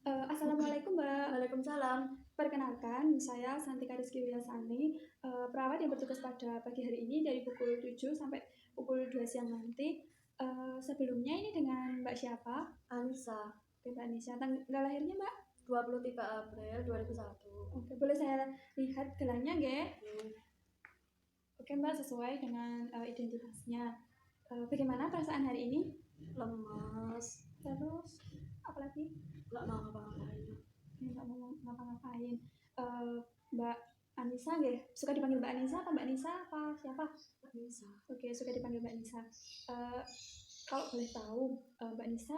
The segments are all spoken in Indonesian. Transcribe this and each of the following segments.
Assalamualaikum Mbak. Waalaikumsalam. Perkenalkan, saya Santika Rizky Wilasani, perawat yang bertugas pada pagi hari ini dari pukul 7 sampai pukul 2 siang nanti. Sebelumnya ini dengan Mbak siapa? Anissa, Oke, Mbak Nisha. Tanggal lahirnya Mbak? 23 April 2001. Oke, boleh saya lihat gelarnya nggih? Hmm, Oke Mbak, sesuai dengan identitasnya. Bagaimana perasaan hari ini? Lemas, Terus, apalagi? nggak mau ngapa-ngapain. Nggak mau ngapa-ngapain. Mbak Anissa nggih, suka dipanggil Mbak Anissa apa Mbak Nisa apa siapa? Anissa, Oke, suka dipanggil Mbak Nisa. Kalau boleh tahu, Mbak Nisa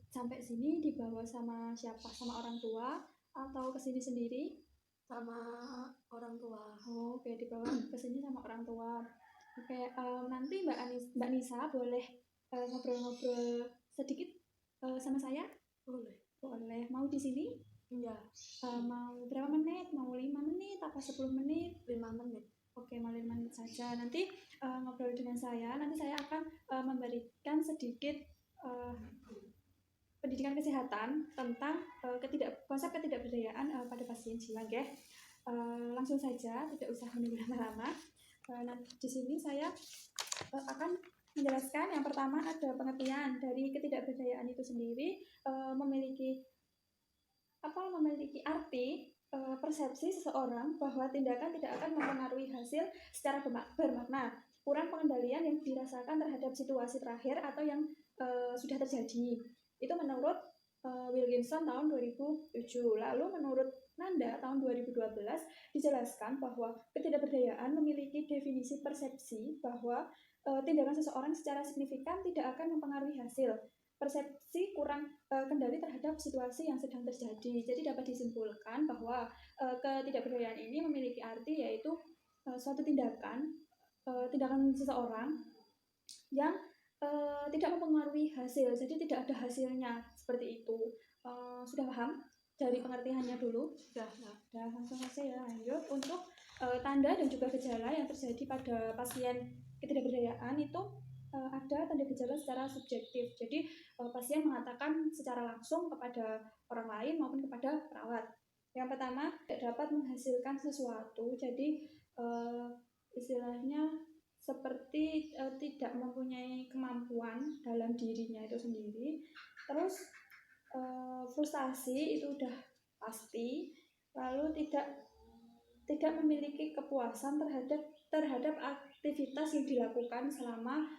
sampai sini dibawa sama siapa? Sama orang tua atau kesini sendiri? sama orang tua. Oh, oke, dibawa kesini sama orang tua. Oke, nanti Mbak Nisa boleh ngobrol-ngobrol sedikit sama saya? Boleh. Boleh. Mau di sini? Iya, Mau berapa menit? Mau 5 menit atau 10 menit? 5 menit. Oke, mau 5 menit saja. Nanti ngobrol dengan saya. Nanti saya akan memberikan sedikit pendidikan kesehatan tentang konsep ketidakberdayaan pada pasien jiwa, ya. Langsung saja, tidak usah menunggu lama-lama. Di sini saya akan menjelaskan. Yang pertama ada pengertian dari ketidakberdayaan itu sendiri, memiliki arti persepsi seseorang bahwa tindakan tidak akan mempengaruhi hasil secara bermakna, kurang pengendalian yang dirasakan terhadap situasi terakhir atau yang sudah terjadi. Itu menurut Wilkinson tahun 2007. Lalu menurut Nanda tahun 2012 dijelaskan bahwa ketidakberdayaan memiliki definisi persepsi bahwa tindakan seseorang secara signifikan tidak akan mempengaruhi hasil, persepsi kurang kendali terhadap situasi yang sedang terjadi. Jadi dapat disimpulkan bahwa ketidakberdayaan ini memiliki arti yaitu suatu tindakan seseorang yang tidak mempengaruhi hasil, jadi tidak ada hasilnya, seperti itu. Sudah paham dari pengertiannya dulu? Sudah. Langsung saja ya, lanjut. Untuk tanda dan juga gejala yang terjadi pada pasien ketidakberdayaan itu ada tanda gejala secara subjektif. Jadi pasien mengatakan secara langsung kepada orang lain maupun kepada perawat. Yang pertama, tidak dapat menghasilkan sesuatu. Jadi istilahnya seperti tidak mempunyai kemampuan dalam dirinya itu sendiri. Terus frustasi itu udah pasti. Lalu tidak memiliki kepuasan terhadap aktivitas yang dilakukan selama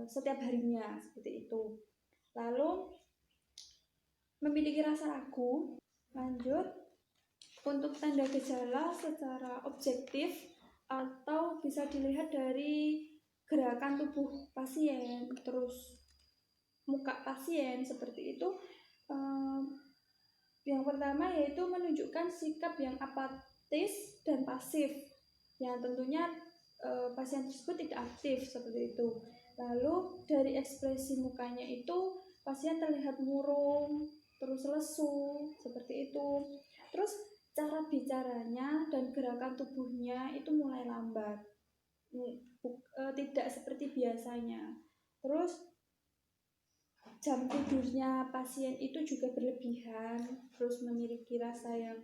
setiap harinya, seperti itu. Lalu memiliki rasa ragu. Lanjut, untuk tanda gejala secara objektif atau bisa dilihat dari gerakan tubuh pasien, terus muka pasien, seperti itu. Yang pertama yaitu menunjukkan sikap yang apatis dan pasif, yang tentunya pasien tersebut tidak aktif, seperti itu. Lalu dari ekspresi mukanya itu pasien terlihat murung, terus lesu, seperti itu. Terus cara bicaranya dan gerakan tubuhnya itu mulai lambat, tidak seperti biasanya. Terus jam tidurnya pasien itu juga berlebihan, terus memiliki rasa yang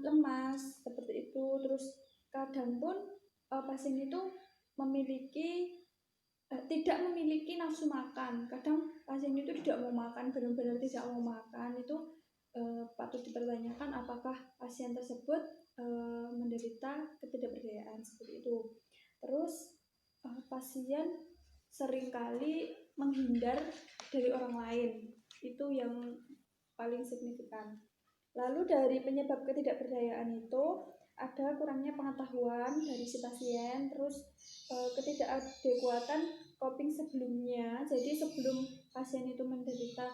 lemas, seperti itu. Terus kadang pun pasien itu tidak memiliki nafsu makan. Kadang pasien itu tidak mau makan, benar-benar tidak mau makan. Itu patut dipertanyakan apakah pasien tersebut menderita ketidakberdayaan, seperti itu. Terus pasien seringkali menghindar dari orang lain, itu yang paling signifikan. Lalu dari penyebab ketidakberdayaan itu ada kurangnya pengetahuan dari si pasien, terus ketidakadekuatan coping sebelumnya. Jadi sebelum pasien itu menderita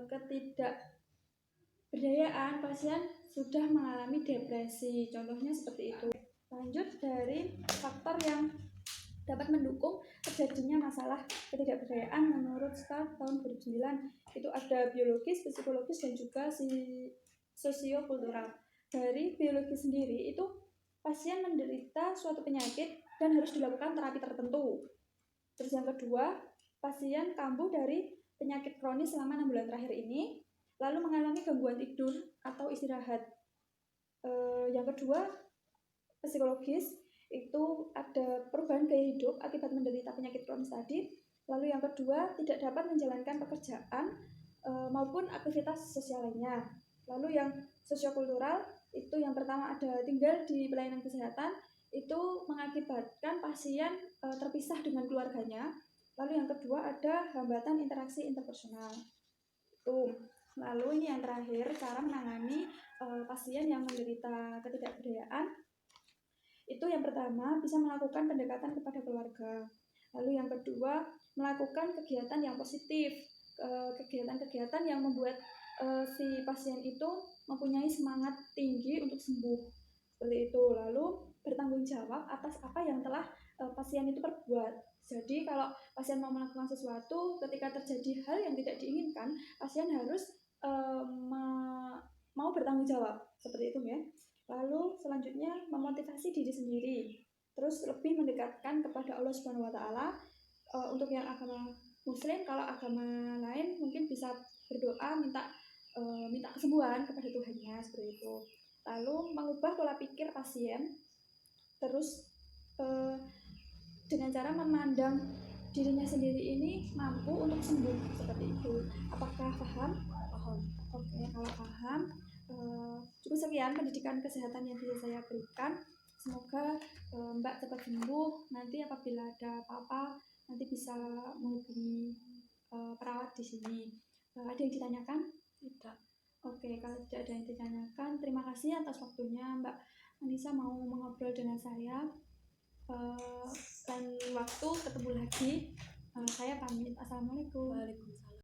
ketidakberdayaan, pasien sudah mengalami depresi, contohnya seperti itu. Lanjut, dari faktor yang dapat mendukung terjadinya masalah ketidakberdayaan menurut STAR tahun 2009 itu ada biologis, psikologis, dan juga sosiokultural. Dari biologis sendiri itu pasien menderita suatu penyakit dan harus dilakukan terapi tertentu. Terus yang kedua, pasien kambuh dari penyakit kronis selama 6 bulan terakhir ini. lalu mengalami gangguan tidur atau istirahat. Yang kedua, psikologis, itu ada perubahan gaya hidup akibat menderita penyakit kronis tadi. Lalu yang kedua, tidak dapat menjalankan pekerjaan maupun aktivitas sosial lainnya. Lalu yang sosiokultural, itu yang pertama ada tinggal di pelayanan kesehatan, itu mengakibatkan pasien terpisah dengan keluarganya. Lalu yang kedua ada hambatan interaksi interpersonal. Lalu ini yang terakhir, cara menangani pasien yang menderita ketidakberdayaan. Itu yang pertama, bisa melakukan pendekatan kepada keluarga. Lalu yang kedua, melakukan kegiatan yang positif, kegiatan-kegiatan yang membuat si pasien itu mempunyai semangat tinggi untuk sembuh. Seperti itu. Lalu bertanggung jawab atas apa yang telah pasien itu perbuat. Jadi kalau pasien mau melakukan sesuatu, ketika terjadi hal yang tidak diinginkan, pasien harus mau bertanggung jawab. Seperti itu ya. Lalu selanjutnya memotivasi diri sendiri, terus lebih mendekatkan kepada Allah Subhanahu Wa Taala. Untuk yang agama Muslim, kalau agama lain mungkin bisa berdoa minta kesembuhan kepada Tuhannya, seperti itu. Lalu mengubah pola pikir pasien, terus dengan cara memandang dirinya sendiri ini mampu untuk sembuh, seperti itu. Apakah paham? Paham. Oke, kalau paham, cukup sekian pendidikan kesehatan yang bisa saya berikan. Semoga Mbak cepat sembuh. Nanti apabila ada apa-apa, nanti bisa menghubungi perawat di sini. Ada yang ditanyakan? Tidak. Oke, kalau tidak ada yang ditanyakan, terima kasih atas waktunya Mbak Anissa mau mengobrol dengan saya. Lain waktu ketemu lagi. Saya pamit. Assalamualaikum. Waalaikumsalam.